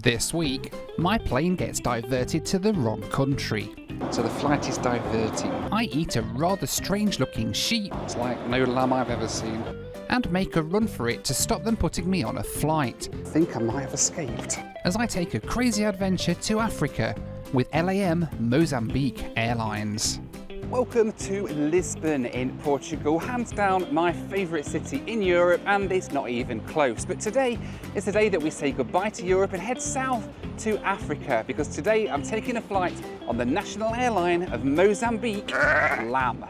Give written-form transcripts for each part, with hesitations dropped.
This week, my plane gets diverted to the wrong country. So the flight is diverting. I eat a rather strange looking sheep. It's like no lamb I've ever seen. And make a run for it to stop them putting me on a flight. I think I might have escaped. As I take a crazy adventure to Africa with LAM Mozambique Airlines. Welcome to Lisbon in Portugal, hands down my favourite city in Europe, and it's not even close. But today is the day that we say goodbye to Europe and head south to Africa, because today I'm taking a flight on the national airline of Mozambique, LAM.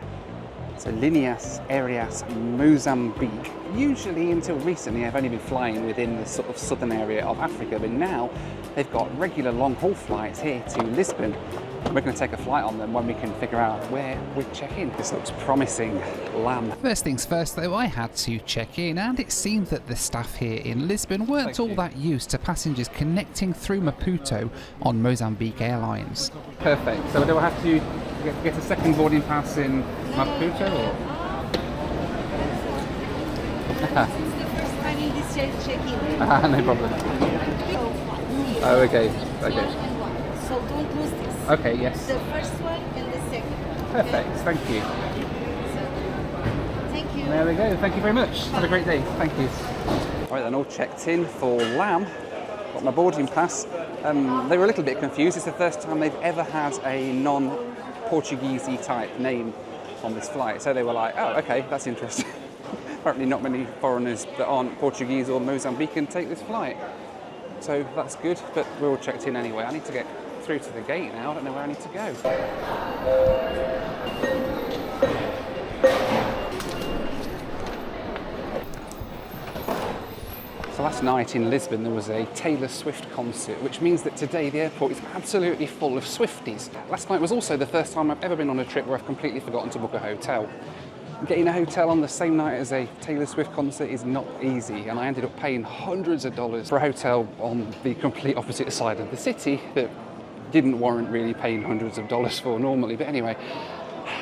So Líneas Aéreas Mozambique. Usually until recently I've only been flying within the sort of southern area of Africa, but now they've got regular long haul flights here to Lisbon. We're going to take a flight on them when we can figure out where we check in. This looks promising. LAM. First things first though, I had to check in, and it seemed that the staff here in Lisbon weren't all that used to passengers connecting through Maputo on Mozambique Airlines. Perfect. So do I have to get a second boarding pass in Maputo? Or? It's the first time in this check-in. No problem. Oh, okay. Okay. So don't lose this. Okay, yes. The first one and the second. Perfect. Okay? Thank you. So, thank you. There we go. Thank you very much. Have a great day. Thank you. All right, then all checked in for LAM. Got my boarding pass. They were a little bit confused. It's the first time they've ever had a non-Portuguese-y type name on this flight. So they were like, oh, okay, that's interesting. Apparently not many foreigners that aren't Portuguese or Mozambican take this flight. So that's good, but we're all checked in anyway. I need to get through to the gate now. I don't know where I need to go. So last night in Lisbon there was a Taylor Swift concert, which means that today the airport is absolutely full of Swifties. Last night was also the first time I've ever been on a trip where I've completely forgotten to book a hotel. Getting a hotel on the same night as a Taylor Swift concert is not easy, and I ended up paying hundreds of dollars for a hotel on the complete opposite side of the city that didn't warrant really paying hundreds of dollars for normally. But anyway,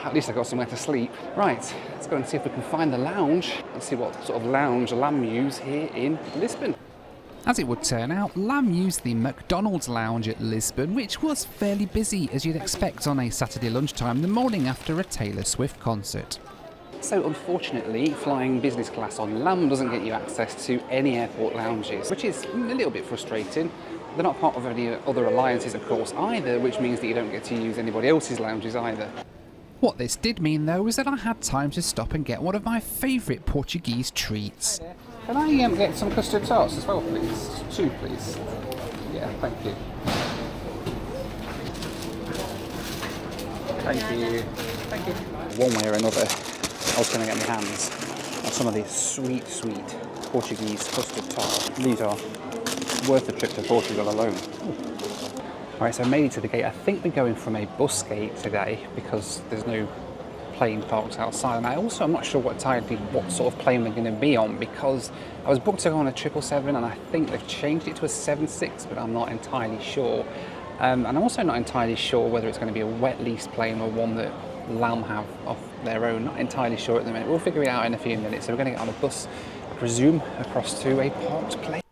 at least I got somewhere to sleep. Right, let's go and see if we can find the lounge and see what sort of lounge LAM use here in Lisbon. As it would turn out, LAM used the McDonald's lounge at Lisbon, which was fairly busy, as you'd expect on a Saturday lunchtime the morning after a Taylor Swift concert. So unfortunately, flying business class on LAM doesn't get you access to any airport lounges, which is a little bit frustrating. They're not part of any other alliances, of course, either, which means that you don't get to use anybody else's lounges either. What this did mean, though, was that I had time to stop and get one of my favourite Portuguese treats. Can I get some custard tarts as well, please? 2, please. Yeah, thank you. Thank you. Thank you. One way or another, I was going to get my hands on some of these sweet, sweet Portuguese custard tarts. These are worth the trip to Portugal alone. Alright, so I made it to the gate. I think we're going from a bus gate today because there's no plane parked outside, and I'm not sure what sort of plane we're going to be on, because I was booked to go on a 777 and I think they've changed it to a 76, but I'm not entirely sure. And I'm also not entirely sure whether it's going to be a wet lease plane or one that LAM have of their own. Not entirely sure at the minute. We'll figure it out in a few minutes. So we're going to get on a bus, I presume, across to a parked plane.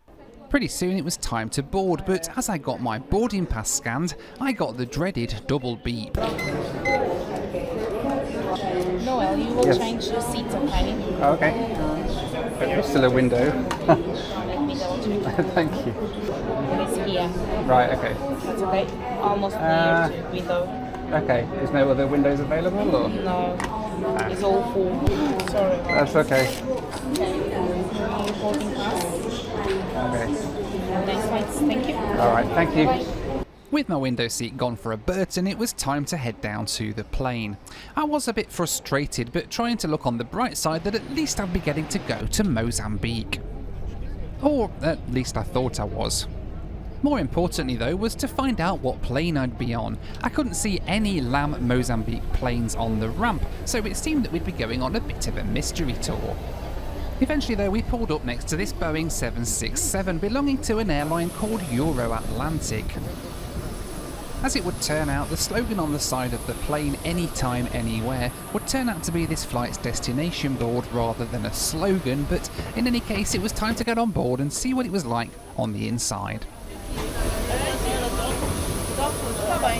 Pretty soon it was time to board, but as I got my boarding pass scanned, I got the dreaded double beep. Noel, you will change your seats, okay? Okay. There's still a window. Let me double check. Thank you. It's here. Right, okay. That's okay. Almost near to the window. Okay. There's no other windows available, or? No, it's all full. Sorry. That's okay. Your boarding pass. Okay. Nice flights. Thank you. All right, thank you. Bye. With my window seat gone for a Burton, it was time to head down to the plane. I was a bit frustrated, but trying to look on the bright side that at least I'd be getting to go to Mozambique. Or at least I thought I was. More importantly though was to find out what plane I'd be on. I couldn't see any LAM Mozambique planes on the ramp, so it seemed that we'd be going on a bit of a mystery tour. Eventually though, we pulled up next to this Boeing 767 belonging to an airline called Euro Atlantic. As it would turn out, the slogan on the side of the plane, "Anytime, Anywhere," would turn out to be this flight's destination board rather than a slogan, but in any case it was time to get on board and see what it was like on the inside. Tá bem.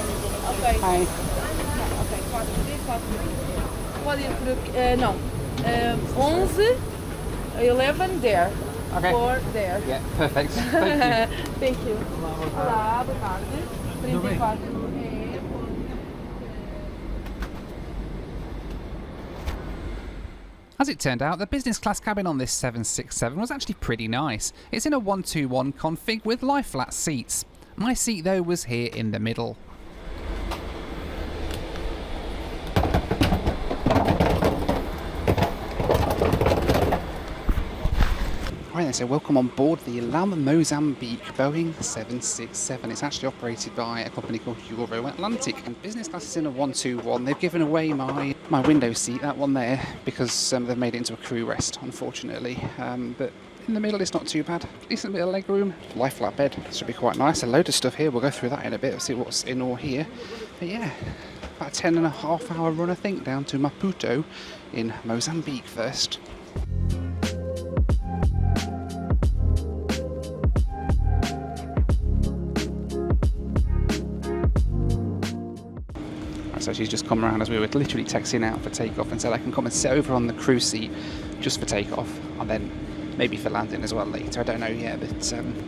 Ok. Hi. Ok, 4D, 4D. Pode ir por... não. 11, 11 there. Okay. 4 there. Yeah, perfect. Thank you. Thank you. Olá, boa tarde. 34 As it turned out, the business class cabin on this 767 was actually pretty nice. It's in a 121 config with lie flat seats. My seat though was here in the middle. Right then, so welcome on board the LAM Mozambique Boeing 767. It's actually operated by a company called Euro Atlantic, and business class is in a 121. They've given away my window seat, that one there, because they've made it into a crew rest, unfortunately. But in the middle it's not too bad. Decent bit of leg room, lie flat bed, should be quite nice. A load of stuff here, we'll go through that in a bit, see what's in or here. But yeah, about a 10.5 hour run I think, down to Maputo in Mozambique first. So she's just come around as we were literally texting out for takeoff and said I can come and sit over on the crew seat just for takeoff and then maybe for landing as well later. I don't know yet, but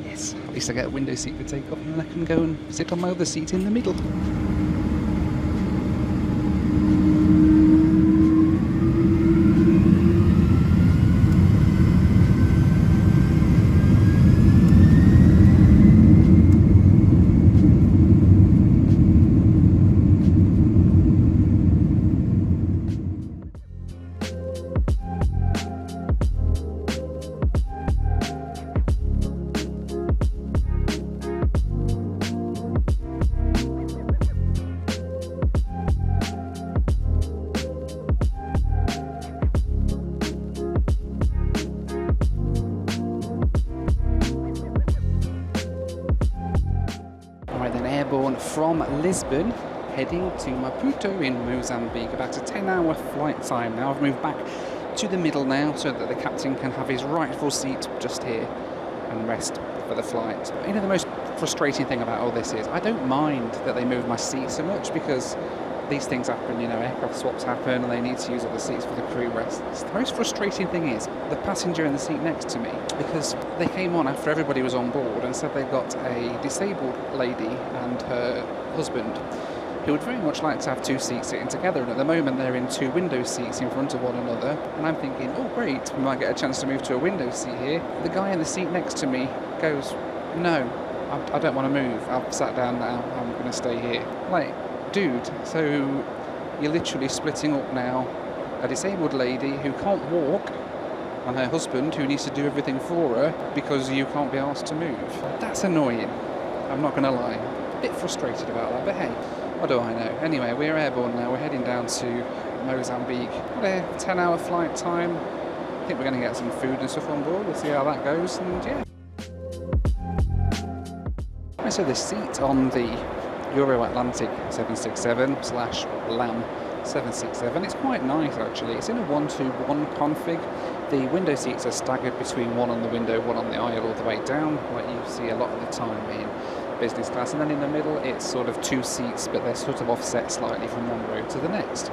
yes, at least I get a window seat for takeoff and then I can go and sit on my other seat in the middle. Airborne from Lisbon, heading to Maputo in Mozambique. About a 10-hour flight time now. I've moved back to the middle now so that the captain can have his rightful seat just here and rest for the flight. You know, the most frustrating thing about all this is I don't mind that they move my seat so much because these things happen, you know, aircraft swaps happen and they need to use other seats for the crew rest. The most frustrating thing is the passenger in the seat next to me, because they came on after everybody was on board and said they've got a disabled lady and her husband who would very much like to have two seats sitting together, and at the moment they're in two window seats in front of one another, and I'm thinking, oh great, we might get a chance to move to a window seat here. The guy in the seat next to me goes, no, I don't want to move, I've sat down now, I'm going to stay here. Like, dude, so you're literally splitting up now a disabled lady who can't walk and her husband who needs to do everything for her because you can't be asked to move. That's annoying, I'm not going to lie. A bit frustrated about that, but hey, what do I know? Anyway, we're airborne now, we're heading down to Mozambique. Got a 10-hour flight time. I think we're going to get some food and stuff on board, we'll see how that goes, and yeah. So the seat on the Euro Atlantic 767/LAM 767. It's quite nice actually. It's in a 121 config. The window seats are staggered between one on the window, one on the aisle all the way down, like you see a lot of the time in business class. And then in the middle it's sort of two seats, but they're sort of offset slightly from one row to the next.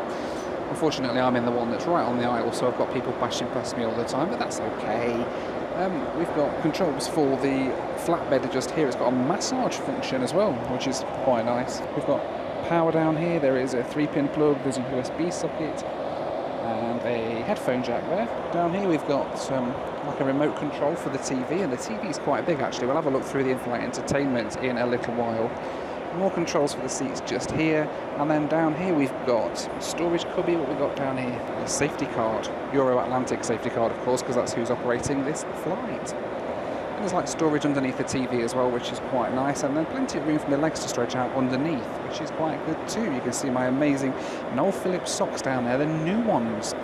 Unfortunately I'm in the one that's right on the aisle, so I've got people bashing past me all the time, but that's okay. We've got controls for the flatbed just here. It's got a massage function as well, which is quite nice. We've got power down here. There is a 3-pin plug. There's a USB socket and a headphone jack there. Down here we've got like a remote control for the TV, and the TV is quite big actually. We'll have a look through the in-flight entertainment in a little while. More controls for the seats just here, and then down here we've got storage cubby. What we've got down here, a safety card, Euro Atlantic safety card of course, because that's who's operating this flight. And there's like storage underneath the TV as well, which is quite nice, and then plenty of room for my legs to stretch out underneath, which is quite good too. You can see my amazing Noel Phillips socks down there, the new ones,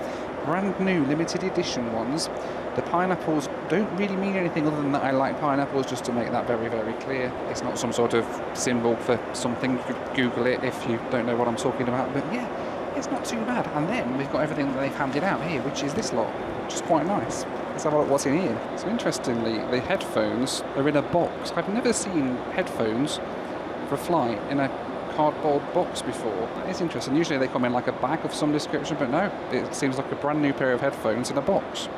brand new limited edition ones. The pineapples don't really mean anything other than that I like pineapples, just to make that very, very clear. It's not some sort of symbol for something. You could Google it if you don't know what I'm talking about. But yeah, it's not too bad. And then we've got everything that they've handed out here, which is this lot, which is quite nice. Let's have a look what's in here. So interestingly, the headphones are in a box. I've never seen headphones for a flight in a cardboard box before. That is interesting. Usually they come in like a bag of some description, but no, it seems like a brand new pair of headphones in a box.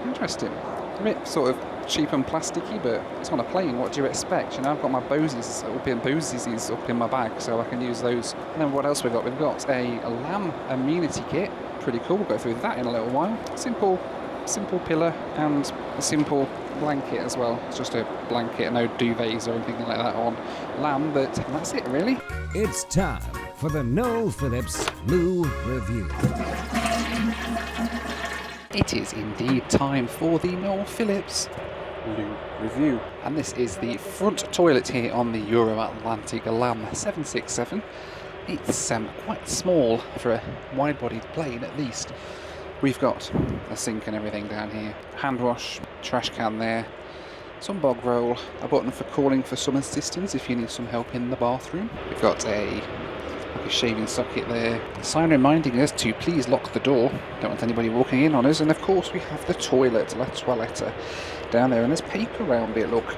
Interesting. A bit sort of cheap and plasticky, but it's on a plane. What do you expect? You know, I've got my Boses up in my bag, so I can use those. And then what else we've got? We've got a lamb amenity kit. Pretty cool. We'll go through that in a little while. Simple pillow and a simple blanket as well. It's just a blanket, no duvets or anything like that on lamb, but that's it really. It's time for the Noel Phillips Loo Review. It is indeed time for the Noel Phillips Loo Review. And this is the front toilet here on the Euro-Atlantic LAM 767. It's quite small for a wide-bodied plane at least. We've got a sink and everything down here, hand wash, trash can there, some bog roll, a button for calling for some assistance if you need some help in the bathroom. We've got a shaving socket there, a sign reminding us to please lock the door, don't want anybody walking in on us, and of course we have the toilet, la toilette, down there, and there's paper around it, look.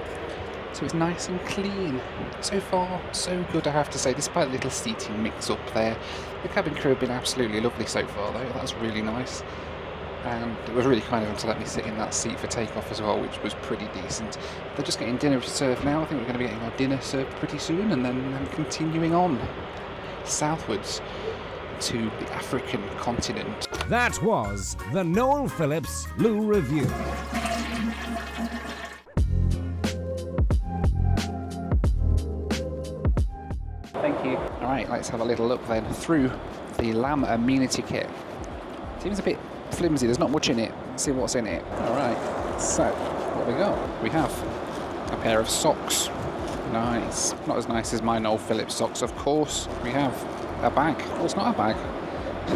So it's nice and clean. So far, so good, I have to say, despite a little seating mix up there. The cabin crew have been absolutely lovely so far though, that's really nice. And it was really kind of them to let me sit in that seat for takeoff as well, which was pretty decent. They're just getting dinner served now. I think we're going to be getting our dinner served pretty soon, and then continuing on southwards to the African continent. That was the Noel Phillips Loo Review. Thank you. Alright, let's have a little look then through the lamb amenity kit. Seems a bit flimsy, there's not much in it. Let's see what's in it. Alright, so what we got? We have a pair of socks. Nice. Not as nice as my Noel Phillips socks, of course. We have a bag. Oh, it's not a bag.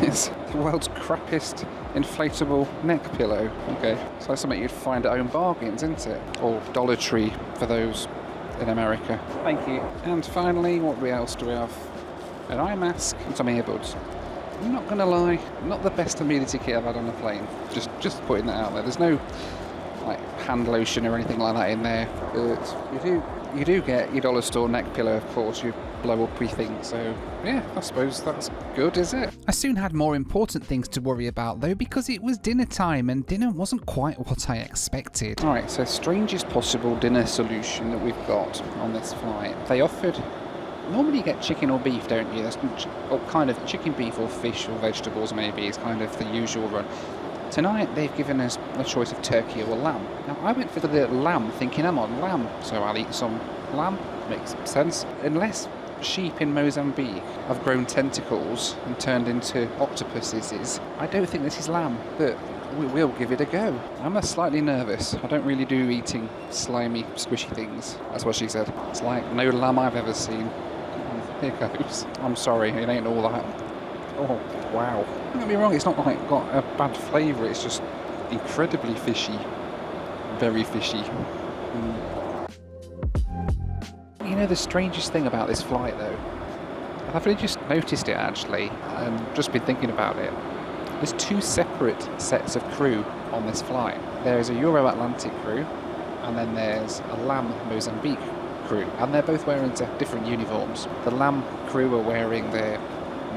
It's the world's crappiest inflatable neck pillow. Okay, so that's something you'd find at Home Bargains, isn't it? Or Dollar Tree for those in America. Thank you. And finally, what else do we have? An eye mask and some earbuds. I'm not gonna lie, not the best amenity kit I've had on a plane. Just putting that out there. There's no like hand lotion or anything like that in there. But you do get your dollar store neck pillow, of course. You blow up things. So yeah, I suppose that's good, is it? I soon had more important things to worry about though, because it was dinner time and dinner wasn't quite what I expected. Alright, so strangest possible dinner solution that we've got on this flight. They offered, normally you get chicken or beef, don't you? That's kind of chicken, beef or fish or vegetables maybe is kind of the usual run. Tonight they've given us a choice of turkey or lamb. Now I went for the lamb thinking I'm on lamb, so I'll eat some lamb, makes sense. Unless sheep in Mozambique have grown tentacles and turned into octopuses, I don't think this is lamb, but we will give it a go. I'm slightly nervous. I don't really do eating slimy, squishy things. That's what she said. It's like no lamb I've ever seen. Here goes. I'm sorry, it ain't all that. Oh, wow. Don't get me wrong, it's not like got a bad flavour, it's just incredibly fishy. Very fishy. You know the strangest thing about this flight though? I've only just noticed it actually, and just been thinking about it. There's two separate sets of crew on this flight. There's a Euro-Atlantic crew, and then there's a LAM Mozambique crew, and they're both wearing different uniforms. The LAM crew are wearing their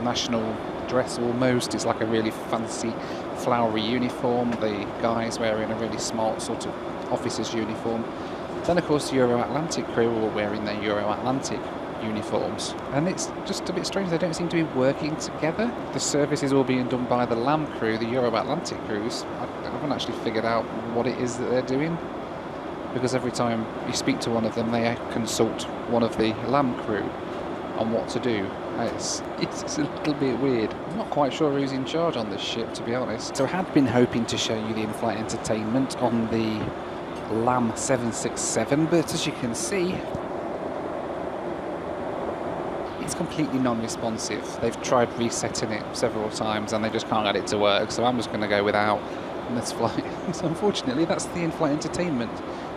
national dress almost. It's like a really fancy flowery uniform. The guy's wearing a really smart sort of officer's uniform. Then of course the Euro-Atlantic crew are all wearing their Euro-Atlantic uniforms, and it's just a bit strange, they don't seem to be working together. The service is all being done by the LAM crew, the Euro-Atlantic crews. I haven't actually figured out what it is that they're doing, because every time you speak to one of them they consult one of the LAM crew on what to do. It's a little bit weird. I'm not quite sure who's in charge on this ship, to be honest. So I had been hoping to show you the in-flight entertainment on the LAM 767, but as you can see, it's completely non-responsive. They've tried resetting it several times and they just can't get it to work, so I'm just going to go without on this flight. So unfortunately, that's the in-flight entertainment.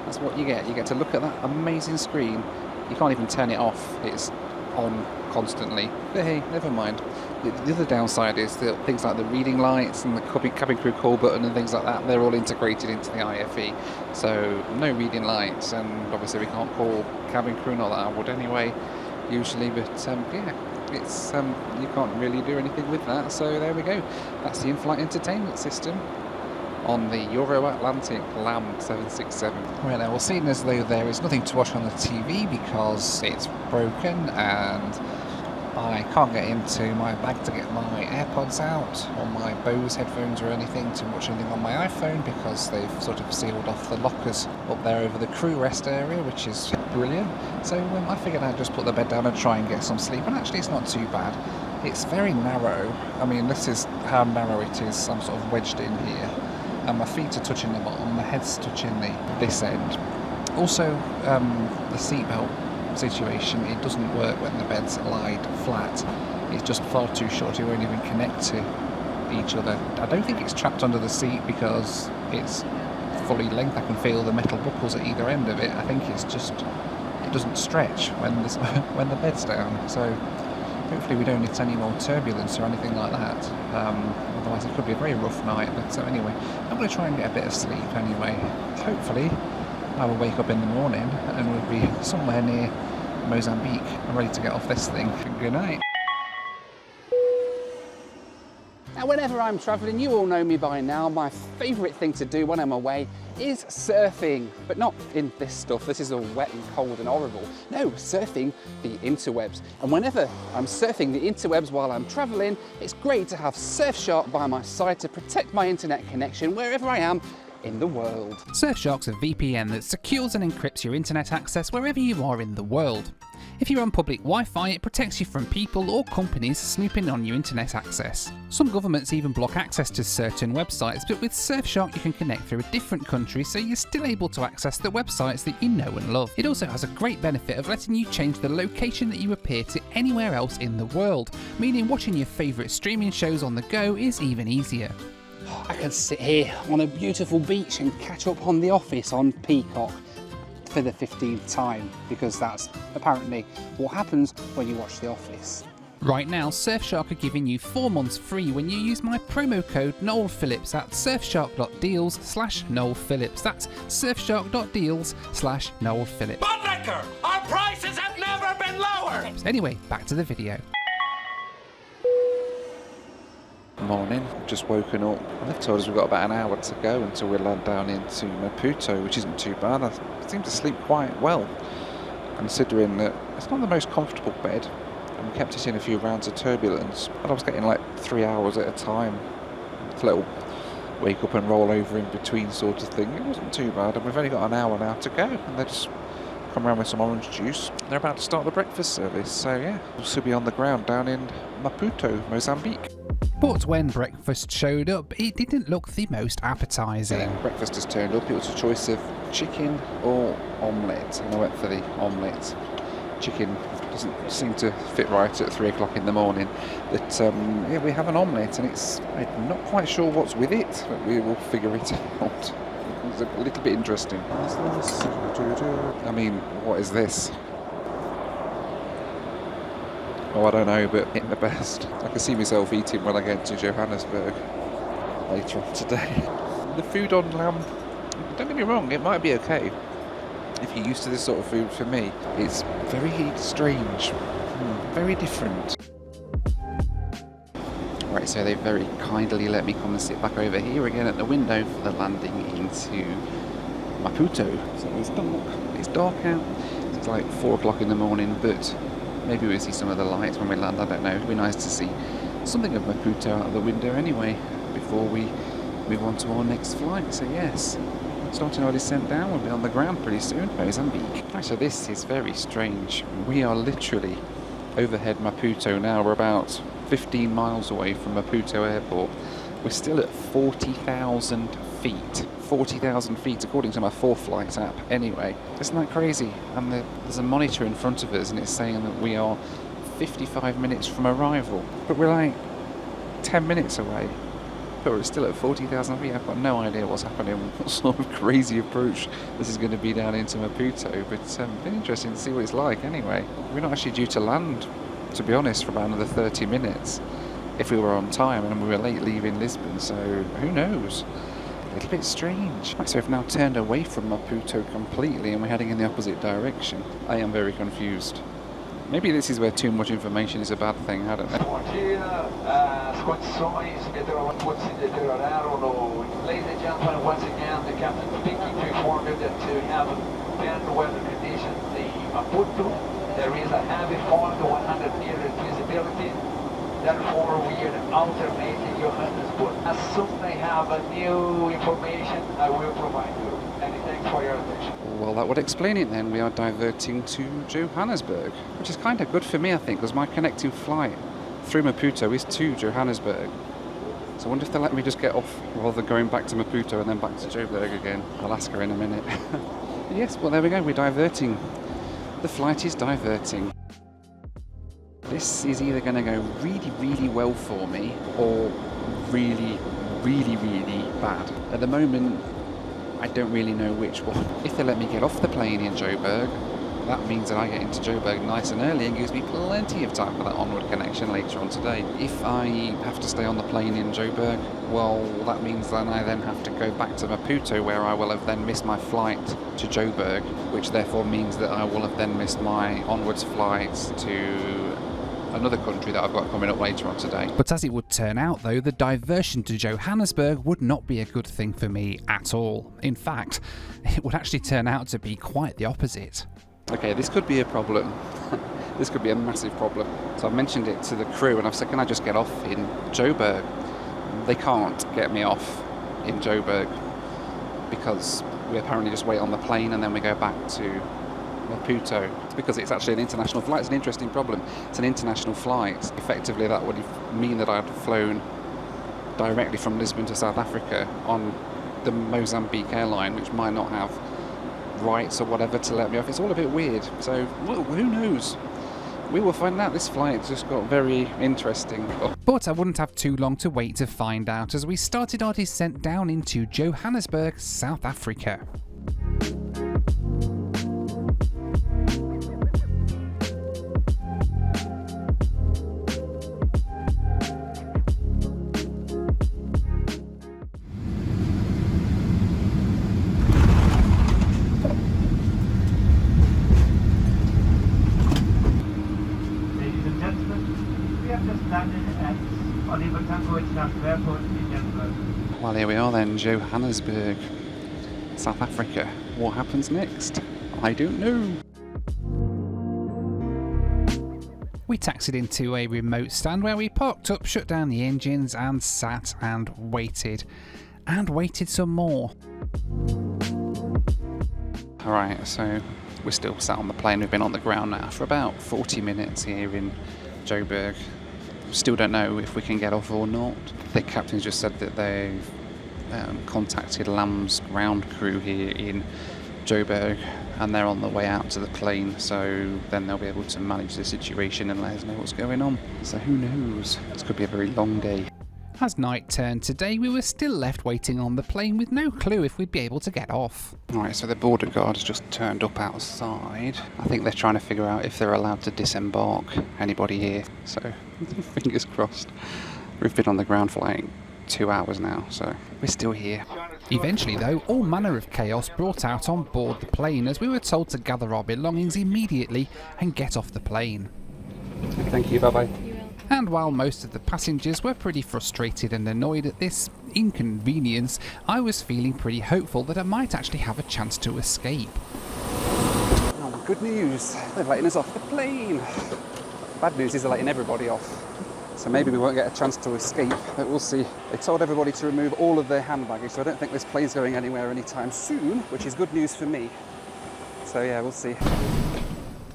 That's what you get. You get to look at that amazing screen. You can't even turn it off. It's on constantly. But hey, never mind. The other downside is that things like the reading lights and the cabin crew call button and things like that, they're all integrated into the IFE. So no reading lights, and obviously we can't call cabin crew, not that I would anyway. usually, but yeah, it's you can't really do anything with that. So there we go. That's the in-flight entertainment system on the Euro-Atlantic LAM 767. Right now, well, seeing as though there is nothing to watch on the TV because it's broken and I can't get into my bag to get my AirPods out or my Bose headphones or anything to watch anything on my iPhone because they've sort of sealed off the lockers up there over the crew rest area, which is brilliant. So I figured I'd just put the bed down and try and get some sleep, and actually it's not too bad. It's very narrow. I mean, this is how narrow it is. I'm sort of wedged in here and my feet are touching the bottom, my head's touching this end. Also, the seatbelt situation, it doesn't work when the bed's lied flat. It's just far too short, it won't even connect to each other. I don't think it's trapped under the seat because it's fully length. I can feel the metal buckles at either end of it. I think it's just, it doesn't stretch when the bed's down. So hopefully we don't hit any more turbulence or anything like that. Otherwise it could be a very rough night. But so anyway, I'm going to try and get a bit of sleep anyway. Hopefully I will wake up in the morning and we'll be somewhere near Mozambique. I'm ready to get off this thing. Good night. Now, whenever I'm travelling, you all know me by now, my favourite thing to do when I'm away is surfing. But not in this stuff, this is all wet and cold and horrible. No, surfing the interwebs. And whenever I'm surfing the interwebs while I'm travelling, it's great to have Surfshark by my side to protect my internet connection wherever I am in the world. Surfshark's a VPN that secures and encrypts your internet access wherever you are in the world. If you're on public Wi-Fi, it protects you from people or companies snooping on your internet access. Some governments even block access to certain websites, but with Surfshark you can connect through a different country so you're still able to access the websites that you know and love. It also has a great benefit of letting you change the location that you appear to anywhere else in the world, meaning watching your favourite streaming shows on the go is even easier. I can sit here on a beautiful beach and catch up on The Office on Peacock for the 15th time, because that's apparently what happens when you watch The Office. Right now, Surfshark are giving you 4 months free when you use my promo code NoelPhillips at surfshark.deals/NoelPhillips. That's surfshark.deals/NoelPhillips. Buttlicker! Our prices have never been lower! Anyway, back to the video. Morning, just woken up. They've told us we've got about an hour to go until we land down into Maputo, which isn't too bad. I seem to sleep quite well, considering that it's not the most comfortable bed, and we kept us in a few rounds of turbulence, but I was getting like 3 hours at a time. It's a little wake up and roll over in between sort of thing. It wasn't too bad, and we've only got an hour now to go, and they just come around with some orange juice. They're about to start the breakfast service, so yeah, we'll still be on the ground down in Maputo, Mozambique. But when breakfast showed up, it didn't look the most appetising. Breakfast has turned up. It was a choice of chicken or omelette, and I went for the omelette. Chicken doesn't seem to fit right at 3 o'clock in the morning, but yeah, we have an omelette, and I'm not quite sure what's with it, but we will figure it out. It's a little bit interesting. What is this? I mean, what is this? Oh, I don't know, but it's the best. I can see myself eating when I get to Johannesburg later on today. The food on LAM, don't get me wrong, it might be okay if you're used to this sort of food. For me, it's very strange, very different. Right, so they very kindly let me come and sit back over here again at the window for the landing into Maputo. So it's dark out, it's like 4 o'clock in the morning, but maybe we'll see some of the lights when we land, I don't know. It'd be nice to see something of Maputo out of the window anyway, before we move on to our next flight. So yes, starting our descent down, we'll be on the ground pretty soon, Mozambique. Right, so this is very strange. We are literally overhead Maputo now. We're about 15 miles away from Maputo Airport. We're still at 40,000 feet. 40,000 feet according to my 4Flight app anyway. Isn't that crazy? And there's a monitor in front of us and it's saying that we are 55 minutes from arrival, but we're like 10 minutes away, but we're still at 40,000 feet. I've got no idea what's happening, what sort of crazy approach this is going to be down into Maputo, but it's been interesting to see what it's like anyway. We're not actually due to land, to be honest, for about another 30 minutes if we were on time, and we were late leaving Lisbon, so who knows. A little bit strange. Right, so we've now turned away from Maputo completely and we're heading in the opposite direction. I am very confused. Maybe this is where too much information is a bad thing, I don't know. Bom dia, as condições meteorológicas se deterioraram. Ladies and gentlemen, once again, the captain speaking to inform you that to have bad weather conditions in Maputo, there is a heavy fog to 100 meters visibility. Therefore, we are alternating Johannesburg. As soon as I have a new information, I will provide you. Many thanks for your attention. Well, that would explain it then. We are diverting to Johannesburg, which is kind of good for me, I think, because my connecting flight through Maputo is to Johannesburg. So I wonder if they'll let me just get off rather than going back to Maputo and then back to Joburg again. I'll ask her in a minute. Yes, well, there we go. We're diverting. The flight is diverting. This is either going to go really, really well for me or really, really, really bad. At the moment, I don't really know which one. If they let me get off the plane in Joburg, that means that I get into Joburg nice and early and gives me plenty of time for that onward connection later on today. If I have to stay on the plane in Joburg, well, that means then I then have to go back to Maputo, where I will have then missed my flight to Joburg, which therefore means that I will have then missed my onwards flights to another country that I've got coming up later on today. But as it would turn out though, the diversion to Johannesburg would not be a good thing for me at all. In fact, it would actually turn out to be quite the opposite. Okay, this could be a problem. This could be a massive problem. So I've mentioned it to the crew and I've said, can I just get off in Joburg? They can't get me off in Joburg because we apparently just wait on the plane and then we go back to Maputo. It's because it's actually an international flight. It's an interesting problem. It's an international flight. Effectively, that would mean that I'd flown directly from Lisbon to South Africa on the Mozambique Airline, which might not have rights or whatever to let me off. It's all a bit weird. So, well, who knows? We will find out. This flight just got very interesting. But I wouldn't have too long to wait to find out as we started our descent down into Johannesburg, South Africa. Well, here we are then, Johannesburg, South Africa. What happens next? I don't know. We taxied into a remote stand where we parked up, shut down the engines and sat and waited. And waited some more. Alright, so we're still sat on the plane. We've been on the ground now for about 40 minutes here in Joburg. Still don't know if we can get off or not. The captain's just said that they've contacted LAM's ground crew here in Joburg and they're on the way out to the plane, so then they'll be able to manage the situation and let us know what's going on. So who knows? This could be a very long day. As night turned today, we were still left waiting on the plane with no clue if we'd be able to get off. Alright, so the border guard has just turned up outside. I think they're trying to figure out if they're allowed to disembark anybody here. So, fingers crossed. We've been on the ground for like 2 hours now, so we're still here. Eventually though, all manner of chaos brought out on board the plane as we were told to gather our belongings immediately and get off the plane. Thank you, bye-bye. And while most of the passengers were pretty frustrated and annoyed at this inconvenience, I was feeling pretty hopeful that I might actually have a chance to escape. Oh, good news. They're letting us off the plane. Bad news is they're letting everybody off. So maybe we won't get a chance to escape, but we'll see. They told everybody to remove all of their hand baggage, so I don't think this plane's going anywhere anytime soon, which is good news for me. So yeah, we'll see.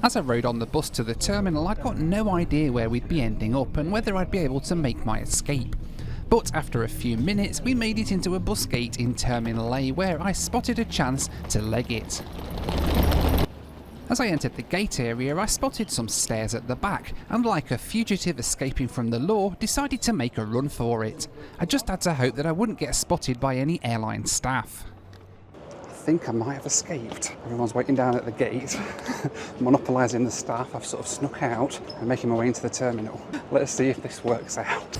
As I rode on the bus to the terminal, I'd got no idea where we'd be ending up and whether I'd be able to make my escape. But after a few minutes, we made it into a bus gate in Terminal A where I spotted a chance to leg it. As I entered the gate area, I spotted some stairs at the back, and like a fugitive escaping from the law, decided to make a run for it. I just had to hope that I wouldn't get spotted by any airline staff. I think I might have escaped. Everyone's waiting down at the gate, monopolising the staff. I've sort of snuck out and making my way into the terminal. Let's see if this works out.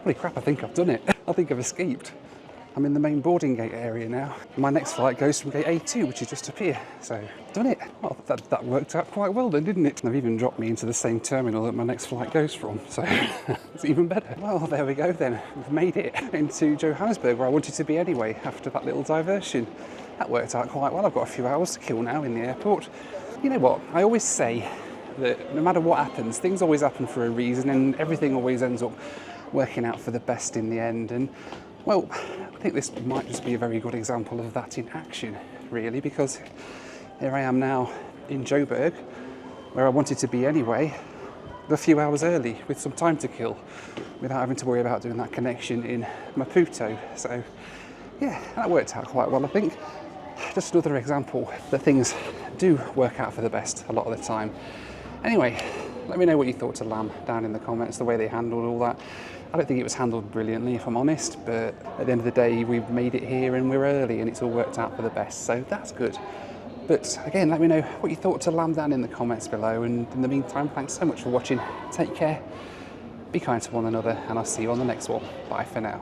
Holy crap, I think I've done it. I think I've escaped. I'm in the main boarding gate area now. My next flight goes from gate A2, which is just up here. So, done it. Well, that worked out quite well then, didn't it? They've even dropped me into the same terminal that my next flight goes from, so it's even better. Well, there we go then. We've made it into Johannesburg, where I wanted to be anyway, after that little diversion. That worked out quite well. I've got a few hours to kill now in the airport. You know what? I always say that no matter what happens, things always happen for a reason, and everything always ends up working out for the best in the end. And well, I think this might just be a very good example of that in action, really, because here I am now in Joburg, where I wanted to be anyway, a few hours early with some time to kill, without having to worry about doing that connection in Maputo. So yeah, that worked out quite well, I think. Just another example that things do work out for the best a lot of the time. Anyway, let me know what you thought to Lamb down in the comments, the way they handled all that. I don't think it was handled brilliantly, if I'm honest, but at the end of the day, we've made it here and we're early and it's all worked out for the best, so that's good. But again, let me know what you thought to Lamb down in the comments below, and in the meantime, thanks so much for watching. Take care, be kind to one another, and I'll see you on the next one. Bye for now.